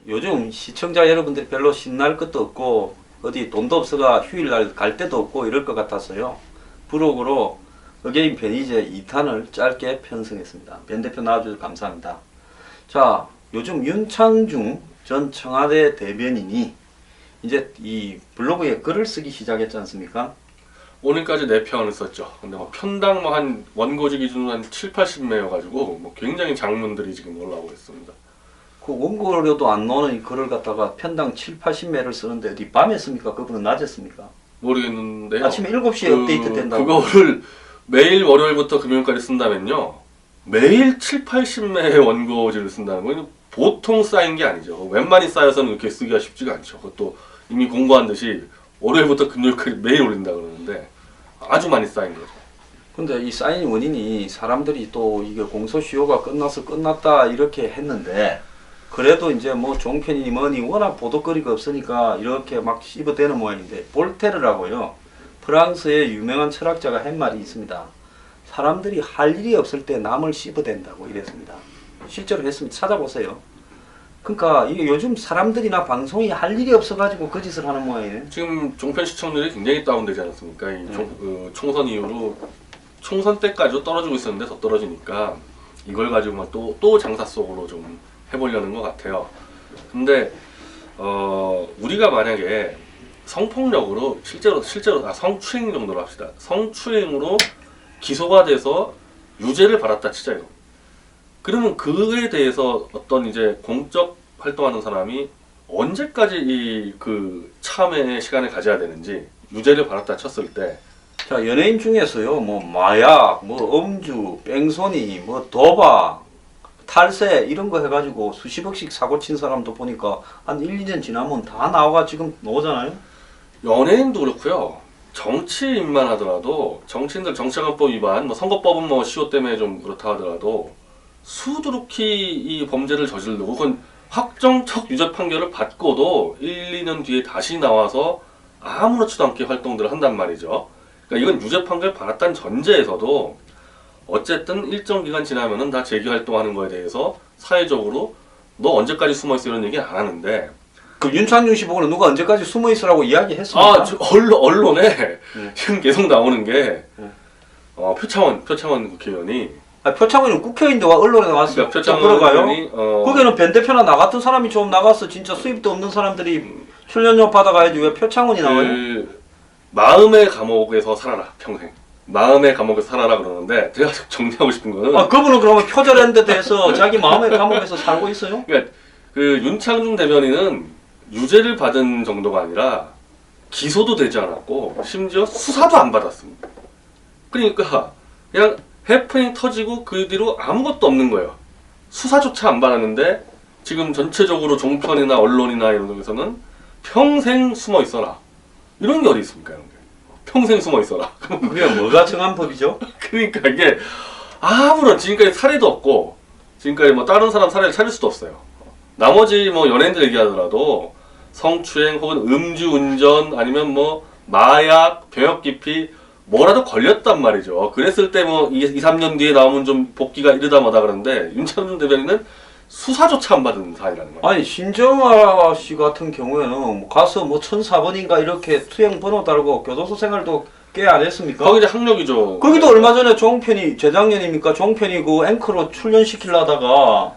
요즘 시청자 여러분들이 별로 신날 것도 없고 어디 돈도 없어가 휴일날 갈 데도 없고 이럴 것 같아서요. 브로그로 어게인 베니제 2탄을 짧게 편성했습니다. 변 대표 나와주셔서 감사합니다. 자, 요즘 윤창중 전 청와대 대변인이 이제 이 블로그에 글을 쓰기 시작했지 않습니까? 오늘까지 4편을 썼죠. 근데 뭐 편당 뭐 한 원고지 기준으로 한 7, 80매여가지고 뭐 굉장히 장문들이 지금 올라오고 있습니다. 그 원고료도 안 나오는 이 글을 갖다가 편당 7, 80매를 쓰는데 어디 밤에 씁니까? 그분은 낮에 씁니까? 모르겠는데요. 아침에 7시에 업데이트 된다고. 그거를 매일 월요일부터 금요일까지 쓴다면요. 매일 7, 80매의 원고지를 쓴다는 건 보통 쌓인 게 아니죠. 웬만히 쌓여서는 이렇게 쓰기가 쉽지가 않죠. 그것도 이미 공부한 듯이 월요일부터 금요일까지 매일 올린다 그러는데 아주 많이 쌓인 거죠. 근데 이 쌓인 원인이 사람들이 또 이게 공소시효가 끝나서 끝났다 이렇게 했는데 그래도 이제 뭐 종편이니 뭐니 워낙 보도거리가 없으니까 이렇게 막 씹어대는 모양인데 볼테르라고요. 프랑스의 유명한 철학자가 한 말이 있습니다. 사람들이 할 일이 없을 때 남을 씹어댄다고 이랬습니다. 실제로 했습니다. 찾아보세요. 그러니까 이게 요즘 사람들이나 방송이 할 일이 없어가지고 그 짓을 하는 모양이네. 지금 종편 시청률이 굉장히 다운되지 않았습니까? 총선 이후로 총선 때까지도 떨어지고 있었는데 더 떨어지니까 이걸 가지고 또 장사 속으로 좀 해보려는 것 같아요. 근데 우리가 만약에 성폭력으로 실제로 성추행 정도로 합시다. 성추행으로 기소가 돼서 유죄를 받았다 치자요. 그러면 그에 대해서 어떤 이제 공적 활동하는 사람이 언제까지 이 그 참회의 시간을 가져야 되는지 유죄를 받았다 쳤을 때 자, 연예인 중에서요, 뭐 마약, 뭐 음주, 뺑소니, 뭐 도박, 탈세 이런 거 해가지고 수십억씩 사고 친 사람도 보니까 한 1, 2년 지나면 다 나와가 지금 나오잖아요. 연예인도 그렇고요. 정치인만 하더라도 정치인들 정치자금법 위반, 뭐 선거법은 뭐 시효 때문에 좀 그렇다 하더라도 수두룩히 이 범죄를 저지르고 그건 확정적 유죄 판결을 받고도 1, 2년 뒤에 다시 나와서 아무렇지도 않게 활동들을 한단 말이죠. 그러니까 이건 유죄 판결 받았다는 전제에서도 어쨌든 일정 기간 지나면은 다 재기 활동하는 거에 대해서 사회적으로 너 언제까지 숨어 있어 이런 얘기 안 하는데 그 윤창중 씨 보고는 누가 언제까지 숨어 있으라고 이야기했습니까? 언론에 지금 계속 나오는 게 표창원 국회의원이 표창원은 국회의원인데 와 언론에 나왔어. 그러니까 표창원 들어가요. 의원이 거기는 변 대표나 나 같은 사람이 좀 나가서 진짜 수입도 없는 사람들이 출연료 받아가야지 왜 표창원이 나와요? 마음의 감옥에서 살아라 평생. 마음의 감옥에서 살아라 그러는데 제가 정리하고 싶은 거는 그분은 그러면 표절했는데 대해서 자기 마음의 감옥에서 살고 있어요? 그러니까 그 윤창중 대변인은 유죄를 받은 정도가 아니라 기소도 되지 않았고 심지어 수사도 안 받았습니다. 그러니까 그냥 해프닝 터지고 그 뒤로 아무것도 없는 거예요. 수사조차 안 받았는데 지금 전체적으로 종편이나 언론이나 이런 데서는 평생 숨어 있어라. 이런 게 어디 있습니까? 이런 게. 평생 숨어 있어라. 그게 뭐가 정한 법이죠? 그러니까 이게 아무런 지금까지 사례도 없고 지금까지 뭐 다른 사람 사례를 찾을 수도 없어요. 나머지 뭐 연예인들 얘기하더라도 성추행 혹은 음주운전 아니면 뭐 마약, 병역 기피 뭐라도 걸렸단 말이죠. 그랬을 때 뭐 2, 3년 뒤에 나오면 좀 복귀가 이르다 마다 그러는데 윤창중 대변인은 수사조차 안 받은 사안이라는 거예요. 아니 신정아 씨 같은 경우에는 뭐 가서 뭐 1004번인가 이렇게 투영 번호 달고 교도소 생활도 꽤 안 했습니까? 거기 이제 학력이죠. 거기도 얼마 전에 종편이 재작년입니까? 종편이 그 앵커로 출연시키려다가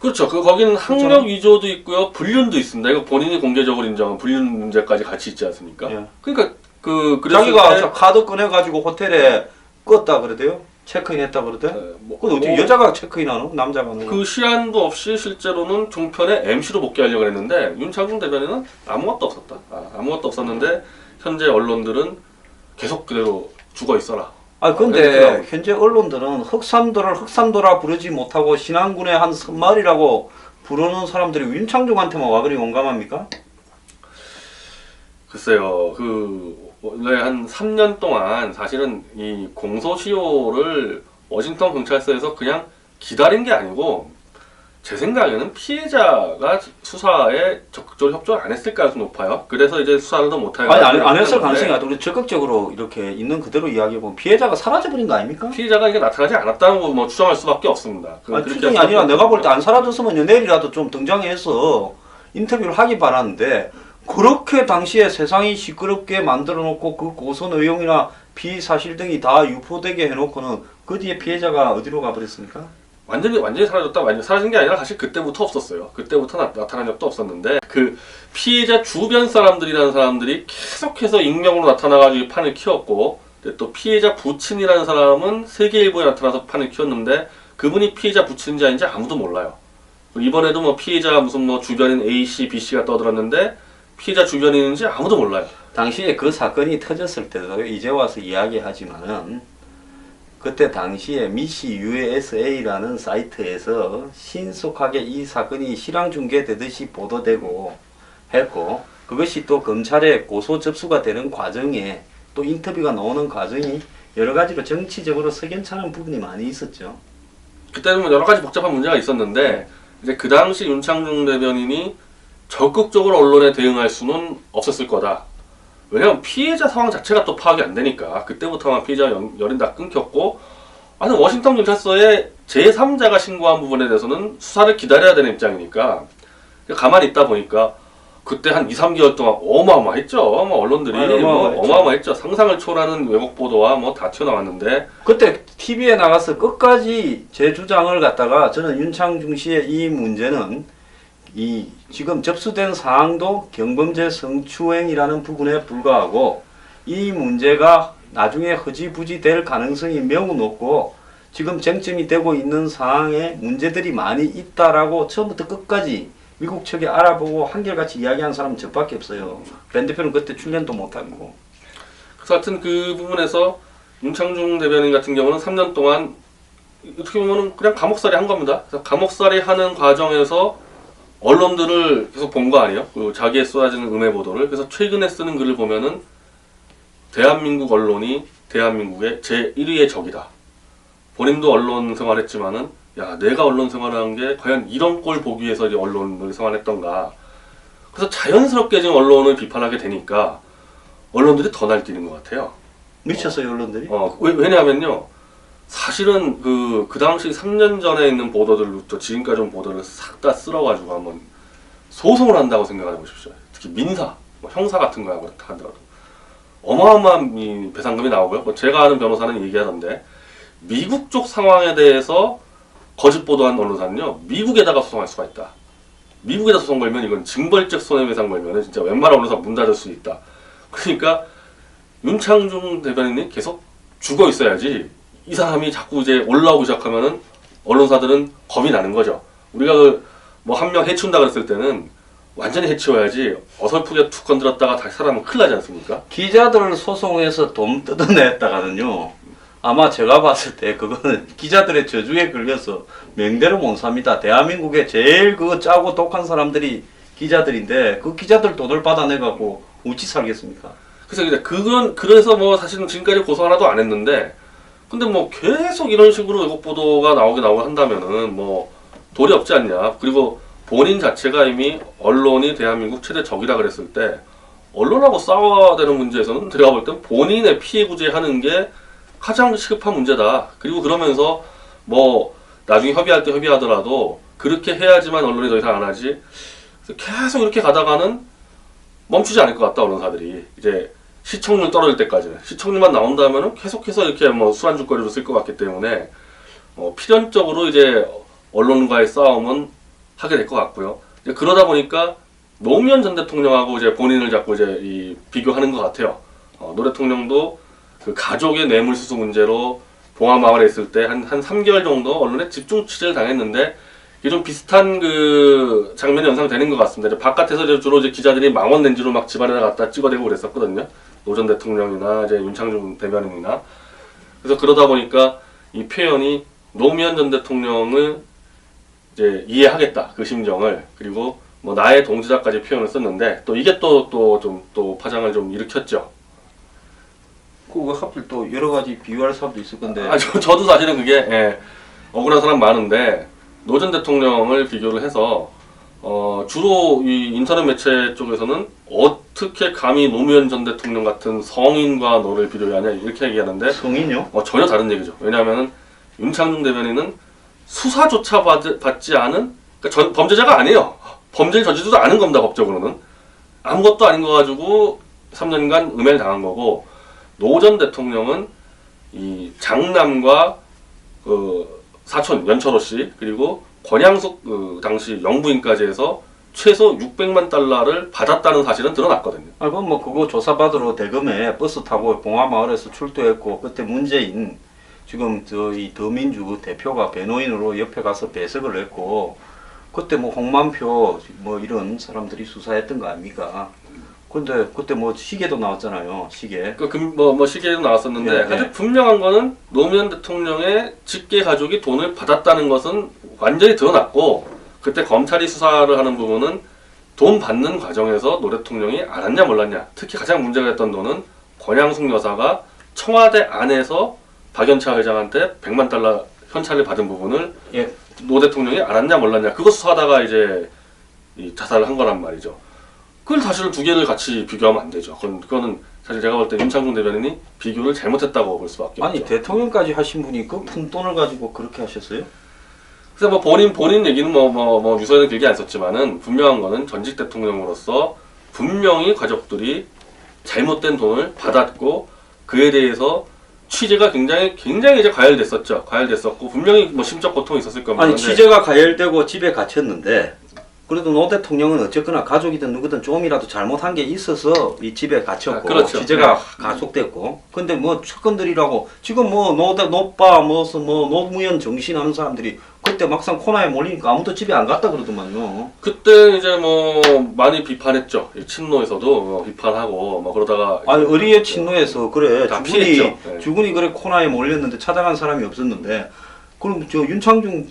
그렇죠. 거기는 학력 위조도 있고요, 불륜도 있습니다. 이거 본인이 공개적으로 인정한 불륜 문제까지 같이 있지 않습니까? 예. 그러니까 그랬을 자기가 때 카드 꺼내가지고 호텔에 껐다 그러대요? 체크인했다 그러대? 뭐, 그건 어떻게 여자가 체크인하노? 남자가 하는 거? 그 시안도 없이 실제로는 종편에 MC로 복귀하려고 했는데 윤창중 대변인은 아무것도 없었다. 아무것도 없었는데 현재 언론들은 계속 그대로 죽어 있어라. 근데 현재 언론들은 흑삼도를 흑삼도라 부르지 못하고 신안군의 한 섬마을이라고 부르는 사람들이 윤창중한테만 와그리 용감합니까? 글쎄요. 원래 한 3년 동안 사실은 이 공소시효를 워싱턴 경찰서에서 그냥 기다린 게 아니고 제 생각에는 피해자가 수사에 적극적으로 협조를 안 했을 가능성이 높아요. 그래서 이제 수사를 더 못하게 아니 안 했을 가능성이 아니라 우리 적극적으로 이렇게 있는 그대로 이야기해보면 피해자가 사라져버린 거 아닙니까? 피해자가 이게 나타나지 않았다는 거 뭐 추정할 수밖에 없습니다. 아니, 추정이 아니라 내가 볼 때 안 사라졌으면 내일이라도 좀 등장해서 인터뷰를 하기 바라는데 그렇게 당시에 세상이 시끄럽게 만들어 놓고 그 고소 내용이나 피사실 등이 다 유포되게 해놓고는 그 뒤에 피해자가 어디로 가버렸습니까? 완전히 사라졌다. 완전히 사라진 게 아니라 사실 그때부터 없었어요. 그때부터 나타난 적도 없었는데 그 피해자 주변 사람들이라는 사람들이 계속해서 익명으로 나타나가지고 판을 키웠고 또 피해자 부친이라는 사람은 세계일보에 나타나서 판을 키웠는데 그분이 피해자 부친인지 아닌지 아무도 몰라요. 이번에도 뭐 피해자 무슨 뭐 주변인 A씨, B씨가 떠들었는데 피해자 주변인인지 아무도 몰라요. 당시에 그 사건이 터졌을 때도 이제 와서 이야기하지만은 그때 당시에 미시 USA라는 사이트에서 신속하게 이 사건이 실황 중계되듯이 보도되고 했고 그것이 또 검찰에 고소 접수가 되는 과정에 또 인터뷰가 나오는 과정이 여러 가지로 정치적으로 석연찮은 부분이 많이 있었죠. 그때는 뭐 여러 가지 복잡한 문제가 있었는데 이제 그 당시 윤창중 대변인이 적극적으로 언론에 대응할 수는 없었을 거다. 왜냐면 피해자 상황 자체가 또 파악이 안 되니까 그때부터만 피해자 연이 다 끊겼고 아니 워싱턴 경찰서에 제3자가 신고한 부분에 대해서는 수사를 기다려야 되는 입장이니까 가만히 있다 보니까 그때 한 2, 3개월 동안 어마어마했죠. 뭐 언론들이 어마어마했죠. 상상을 초월하는 왜곡 보도와 뭐 다 튀어나왔는데 그때 TV에 나가서 끝까지 제 주장을 갖다가 저는 윤창중 씨의 이 문제는 이 지금 접수된 사항도 경범죄 성추행이라는 부분에 불과하고 이 문제가 나중에 허지부지 될 가능성이 매우 높고 지금 쟁점이 되고 있는 사항에 문제들이 많이 있다라고 처음부터 끝까지 미국 측에 알아보고 한결같이 이야기한 사람은 저밖에 없어요. 밴 대표는 그때 출연도 못하고. 그래서 하여튼 그 부분에서 윤창중 대변인 같은 경우는 3년 동안 어떻게 보면 그냥 감옥살이 한 겁니다. 그래서 감옥살이 하는 과정에서 언론들을 계속 본 거 아니에요? 그 자기의 쏟아지는 음해 보도를. 그래서 최근에 쓰는 글을 보면은 대한민국 언론이 대한민국의 제1위의 적이다. 본인도 언론 생활했지만은 야 내가 언론 생활한 게 과연 이런 꼴 보기 위해서 이제 언론을 생활했던가. 그래서 자연스럽게 지금 언론을 비판하게 되니까 언론들이 더 날뛰는 것 같아요. 미쳤어요 언론들이? 왜냐하면요. 사실은 그 당시 3년 전에 있는 보도들부터 지금까지 온 보도를 싹 다 쓸어가지고 한번 소송을 한다고 생각해 보십시오. 특히 민사, 뭐 형사 같은 거하고 하더라도 어마어마한 이 배상금이 나오고요. 뭐 제가 아는 변호사는 얘기하던데 미국 쪽 상황에 대해서 거짓 보도한 언론사는요 미국에다가 소송할 수가 있다. 미국에다 소송 걸면 이건 징벌적 손해배상 걸면 진짜 웬만한 언론사 문 닫을 수 있다. 그러니까 윤창중 대변인이 계속 죽어 있어야지. 이 사람이 자꾸 이제 올라오기 시작하면은 언론사들은 겁이 나는 거죠. 우리가 뭐 한 명 해치운다 그랬을 때는 완전히 해치워야지 어설프게 툭 건드렸다가 다시 살아나면 큰일 나지 않습니까? 기자들 소송에서 돈 뜯어냈다가는요. 아마 제가 봤을 때 그거는 기자들의 저주에 걸려서 명대로 못 삽니다. 대한민국에 제일 그 짜고 독한 사람들이 기자들인데 그 기자들 돈을 받아내갖고 어찌 살겠습니까? 그래서 뭐 사실은 지금까지 고소 하나도 안 했는데 근데 뭐 계속 이런 식으로 왜곡 보도가 나오고 한다면은 뭐 도리 없지 않냐. 그리고 본인 자체가 이미 언론이 대한민국 최대 적이라 그랬을 때 언론하고 싸워야 되는 문제에서는 제가 볼 땐 본인의 피해 구제하는 게 가장 시급한 문제다. 그리고 그러면서 뭐 나중에 협의할 때 협의하더라도 그렇게 해야지만 언론이 더 이상 안 하지. 계속 이렇게 가다가는 멈추지 않을 것 같다 언론사들이. 이제 시청률 떨어질 때까지는 시청률만 나온다면은 계속해서 이렇게 뭐 술안주거리로 쓸 것 같기 때문에 필연적으로 이제 언론과의 싸움은 하게 될 것 같고요. 이제 그러다 보니까 노무현 전 대통령하고 이제 본인을 자꾸 이제 비교하는 것 같아요. 노 대통령도 그 가족의 뇌물수수 문제로 봉화마을에 있을 때 한 3개월 정도 언론에 집중 취재를 당했는데 이게 좀 비슷한 그 장면이 연상되는 것 같습니다. 이제 바깥에서 주로 이제 기자들이 망원 렌즈로 막 집안에다 갖다 찍어대고 그랬었거든요. 노 전 대통령이나 이제 윤창중 대변인이나. 그래서 그러다 보니까 이 표현이 노무현 전 대통령을 이제 이해하겠다 그 심정을. 그리고 뭐 나의 동지다까지 표현을 썼는데 또 이게 또 파장을 좀 일으켰죠. 그거 하필 또 여러 가지 비유할 사람도 있을 건데. 저도 사실은 그게 억울한 사람 많은데 노 전 대통령을 비교를 해서 주로 이 인터넷 매체 쪽에서는 어떻게 감히 노무현 전 대통령 같은 성인과 노를 비교하냐 이렇게 얘기하는데 성인요? 전혀 다른 얘기죠. 왜냐하면 윤창중 대변인은 수사조차 받지 않은 그러니까 범죄자가 아니에요. 범죄를 저지르지도 않은 겁니다. 법적으로는 아무것도 아닌 거 가지고 3년간 음해를 당한 거고 노 전 대통령은 이 장남과 그 사촌 연철호 씨 그리고 권양숙 그 당시 영부인까지 해서 최소 600만 달러를 받았다는 사실은 드러났거든요. 아, 그건 뭐 그거 조사받으러 대검에 버스 타고 봉화마을에서 출두했고 그때 문재인 지금 저희 더민주 대표가 변호인으로 옆에 가서 배석을 했고 그때 뭐 홍만표 뭐 이런 사람들이 수사했던 거 아닙니까? 근데 그때 뭐 시계도 나왔잖아요. 시계. 뭐 시계도 나왔었는데 네, 하여튼 네. 분명한 거는 노무현 대통령의 직계 가족이 돈을 받았다는 것은 완전히 드러났고 그때 검찰이 수사를 하는 부분은 돈 받는 과정에서 노 대통령이 알았냐 몰랐냐 특히 가장 문제가 됐던 돈은 권양숙 여사가 청와대 안에서 박연차 회장한테 100만 달러 현찰을 받은 부분을 예. 노 대통령이 알았냐 몰랐냐 그거 수사하다가 이제 이 자살을 한 거란 말이죠. 그걸 사실 두 개를 같이 비교하면 안 되죠. 그거는 사실 제가 볼 때 윤창중 대변인이 비교를 잘못했다고 볼 수밖에 없죠. 아니 대통령까지 하신 분이 그 푼돈을 가지고 그렇게 하셨어요? 그래서 뭐 본인 얘기는 뭐 유서에는 길게 안 썼지만은 분명한 거는 전직 대통령으로서 분명히 가족들이 잘못된 돈을 받았고 그에 대해서 취재가 굉장히 이제 과열됐었고 분명히 뭐 심적 고통이 있었을 겁니다. 아니 근데 취재가 가열되고 집에 갇혔는데 그래도 노 대통령은 어쨌거나 가족이든 누구든 좀이라도 잘못한 게 있어서 이 집에 갇혔고 그렇죠. 취재가 가속됐고 근데 뭐 측근들이라고 지금 뭐 노빠 뭐 노무현 정신하는 사람들이 그때 막상 코너에 몰리니까 아무도 집에 안 갔다 그러더만요. 그때 이제 뭐 많이 비판했죠. 이 친노에서도 비판하고 뭐 그러다가 아니 의리의 친노에서 그래 다 피했죠. 네. 주군이 그래 코너에 몰렸는데 찾아간 사람이 없었는데 그럼 저 윤창중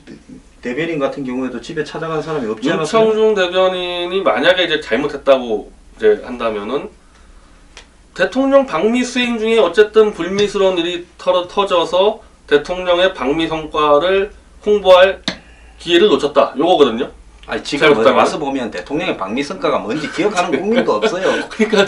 대변인 같은 경우에도 집에 찾아간 사람이 없지 않았어요? 윤창중 대변인이 만약에 이제 잘못했다고 이제 한다면은 대통령 방미 수행 중에 어쨌든 불미스러운 일이 터져서 대통령의 방미 성과를 홍보할 기회를 놓쳤다. 요거거든요. 아니 지금 와서 보면 대통령의 방미 성과가 뭔지 기억하는 국민도 없어요. 그러니까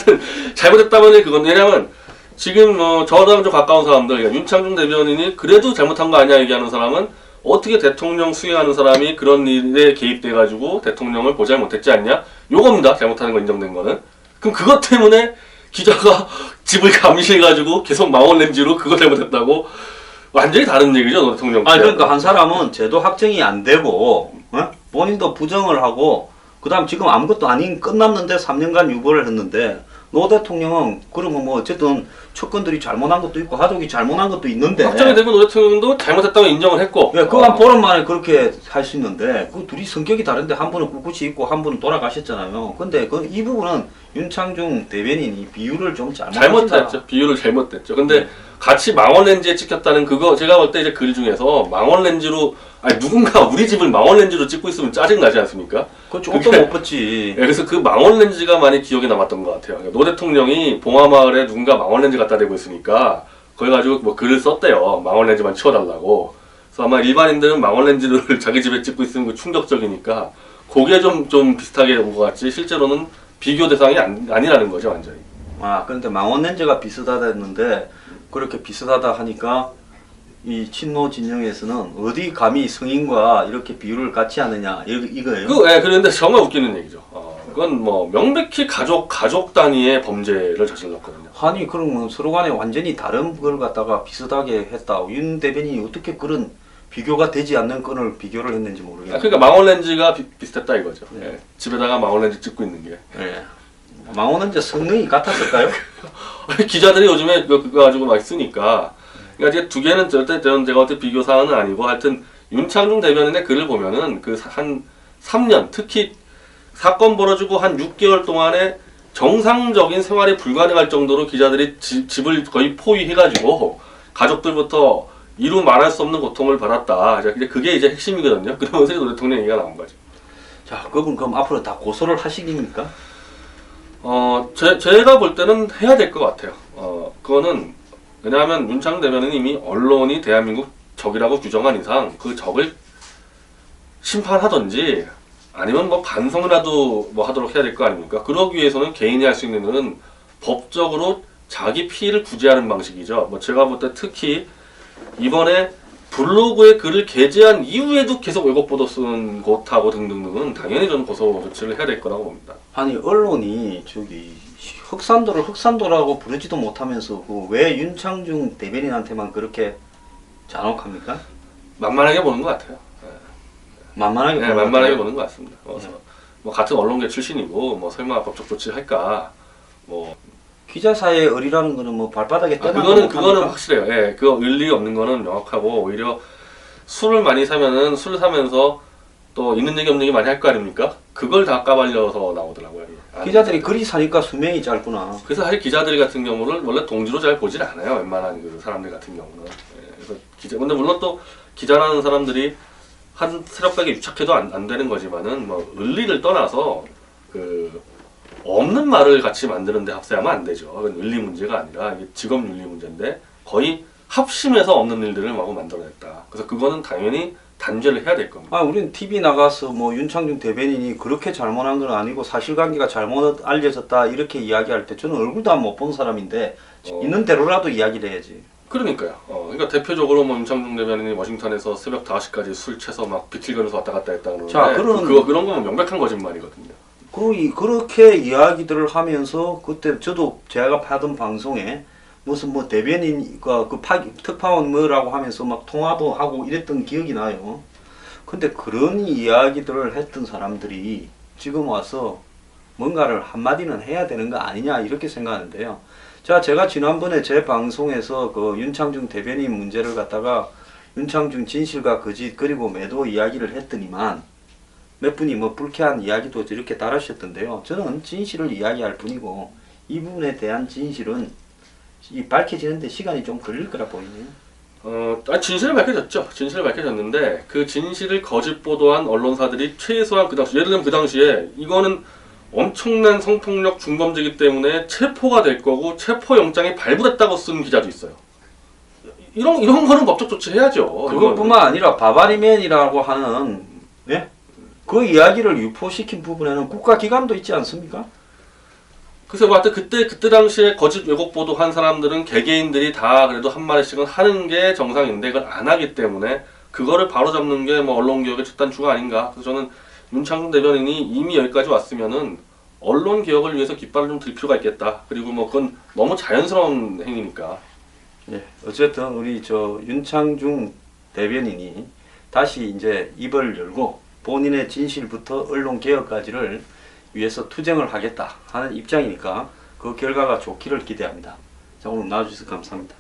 잘못했다면 그건 왜냐면 지금 저랑 좀 가까운 사람들, 그러니까 윤창중 대변인이 그래도 잘못한 거 아니야 얘기하는 사람은 어떻게 대통령 수행하는 사람이 그런 일에 개입돼가지고 대통령을 보잘 못했지 않냐? 요겁니다. 잘못하는 거 인정된 거는. 그럼 그것 때문에 기자가 집을 감시해가지고 계속 망원렌즈로 그거 잘못했다고 완전히 다른 얘기죠, 대통령. 아 그러니까 한 사람은 제도 확정이 안 되고 본인도 부정을 하고 그다음 지금 아무것도 아닌 끝났는데 3년간 유보를 했는데 노 대통령은 그러면 뭐 어쨌든 측근들이 잘못한 것도 있고 가족이 잘못한 것도 있는데 확정이 되면 노 대통령도 잘못했다고 인정을 했고 예, 그거 한 보름 만에 그렇게 할 수 있는데 그 둘이 성격이 다른데 한 분은 꿋꿋이 있고 한 분은 돌아가셨잖아요. 근데 이 부분은 윤창중 대변인이 비유를 좀 잘못했죠. 비유를 잘못했죠. 근데 같이 망원렌즈에 찍혔다는 그거 제가 볼 때 이제 글 중에서 망원렌즈로 아니 누군가 우리 집을 망원렌즈로 찍고 있으면 짜증 나지 않습니까? 그렇죠. 옷도 못 벗지. 예, 그래서 그 망원렌즈가 많이 기억에 남았던 것 같아요. 노 대통령이 봉화마을에 누군가 망원렌즈 갖다 대고 있으니까 그걸 가지고 뭐 글을 썼대요. 망원렌즈만 치워달라고. 그래서 아마 일반인들은 망원렌즈를 자기 집에 찍고 있으면 그 충격적이니까 그게 좀 비슷하게 온 것 같지 실제로는 비교 대상이 아니라는 거죠 완전히. 아 그런데 망원렌즈가 비슷하다 했는데 그렇게 비슷하다 하니까 이 친노 진영에서는 어디 감히 성인과 이렇게 비유를 같이 하느냐 이거예요. 그런데 정말 웃기는 얘기죠. 그건 뭐 명백히 가족 단위의 범죄를 저질렀거든요. 아니 그러면 서로 간에 완전히 다른 걸 갖다가 비슷하게 했다. 윤 대변인이 어떻게 그런 비교가 되지 않는 건을 비교를 했는지 모르겠어요. 그러니까 망원렌즈가 비슷했다 이거죠. 네. 예. 집에다가 망원렌즈 찍고 있는 게. 예. 망원렌즈 성능이 같았을까요? 기자들이 요즘에 그거 가지고 막 쓰니까. 그러니까 이제 두 개는 절대 제가 어떻게 비교 사안은 아니고 하여튼 윤창중 대변인의 글을 보면은 그 한 3년 특히 사건 벌어지고 한 6개월 동안에 정상적인 생활이 불가능할 정도로 기자들이 집을 거의 포위해가지고 가족들부터 이루 말할 수 없는 고통을 받았다. 이제 그게 이제 핵심이거든요. 그러면서 노 대통령 얘기가 나온 거죠. 자, 그분 그럼 앞으로 다 고소를 하시깁니까? 제가 볼 때는 해야 될 것 같아요. 그거는 왜냐하면 윤창중 대변인은 이미 언론이 대한민국 적이라고 규정한 이상 그 적을 심판하든지 아니면 뭐 반성이라도 뭐 하도록 해야 될 거 아닙니까? 그러기 위해서는 개인이 할 수 있는 것은 법적으로 자기 피해를 구제하는 방식이죠. 뭐 제가 볼 때 특히 이번에 블로그에 글을 게재한 이후에도 계속 왜곡 보도 쓰는 곳하고 등등등은 당연히 저는 고소 조치를 해야 될 거라고 봅니다. 아니 언론이 저기 흑산도를 흑산도라고 부르지도 못하면서 그 왜 윤창중 대변인한테만 그렇게 잔혹합니까? 만만하게 보는 것 같아요. 만만하게 네, 보는 것 만만하게 같아요. 보는 것 같습니다. 뭐 같은 언론계 출신이고 뭐 설마 법적 조치를 할까? 뭐 기자사의 의리라는 거는 뭐 발바닥에 떼만 그거는 확실해요. 예, 그거 일리 없는 거는 명확하고 오히려 술을 많이 사면은 술 사면서 또 있는 얘기 없는 얘기 많이 할 거 아닙니까? 그걸 다 까발려서 나오더라고요. 기자들이 글이 사니까 수명이 짧구나. 그래서 사실 기자들 같은 경우를 원래 동지로 잘 보질 않아요. 웬만한 그 사람들 같은 경우는. 예, 그래서 근데 물론 또 기자라는 사람들이 한 세력가에 유착해도 안 되는 거지만은 뭐 의리를 떠나서 그 없는 말을 같이 만드는데 합세하면 안 되죠. 그건 윤리 문제가 아니라 이게 직업 윤리 문제인데 거의 합심해서 없는 일들을 마구 만들어냈다. 그래서 그거는 당연히 단죄를 해야 될 겁니다. 우리는 TV 나가서 뭐 윤창중 대변인이 그렇게 잘못한 건 아니고 사실관계가 잘못 알려졌다 이렇게 이야기할 때 저는 얼굴도 안 못 본 사람인데 있는 대로라도 이야기를 해야지. 그러니까요. 그러니까 대표적으로 뭐 윤창중 대변인이 워싱턴에서 새벽 5시까지 술 채서 막 비틀거려서 왔다 갔다 했다 그러는데 자, 그런 거는 명백한 거짓말이거든요. 그렇게 이야기들을 하면서 그때 저도 제가 하던 방송에 무슨 뭐 대변인과 그 특파원 뭐라고 하면서 막 통화도 하고 이랬던 기억이 나요. 근데 그런 이야기들을 했던 사람들이 지금 와서 뭔가를 한마디는 해야 되는 거 아니냐 이렇게 생각하는데요. 자, 제가 지난번에 제 방송에서 그 윤창중 대변인 문제를 갖다가 윤창중 진실과 거짓 그리고 매도 이야기를 했더니만 몇 분이 뭐 불쾌한 이야기도 이렇게 달아주셨던데요. 저는 진실을 이야기할 뿐이고 이 부분에 대한 진실은 밝혀지는데 시간이 좀 걸릴 거라 보이네요. 진실은 밝혀졌죠. 진실은 밝혀졌는데 그 진실을 거짓 보도한 언론사들이 최소한 그 당시 예를 들면 그 당시에 이거는 엄청난 성폭력 중범죄이기 때문에 체포가 될 거고 체포 영장이 발부됐다고 쓴 기자도 있어요. 이런 거는 법적 조치해야죠. 그것뿐만 아니라 바바리맨이라고 하는 예? 그 이야기를 유포시킨 부분에는 국가기관도 있지 않습니까? 그래서 뭐 하여튼 그때 당시에 거짓 왜곡 보도한 사람들은 개개인들이 다 그래도 한 마디씩은 하는 게 정상인데 그걸 안 하기 때문에 그거를 바로잡는 게 뭐 언론개혁의 첫 단추가 아닌가. 그래서 저는 윤창중 대변인이 이미 여기까지 왔으면은 언론 개혁을 위해서 깃발을 좀 들 필요가 있겠다. 그리고 뭐 그건 너무 자연스러운 행위니까. 예, 어쨌든 우리 저 윤창중 대변인이 다시 이제 입을 열고 본인의 진실부터 언론 개혁까지를 위해서 투쟁을 하겠다 하는 입장이니까 그 결과가 좋기를 기대합니다. 자, 오늘 나와주셔서 감사합니다.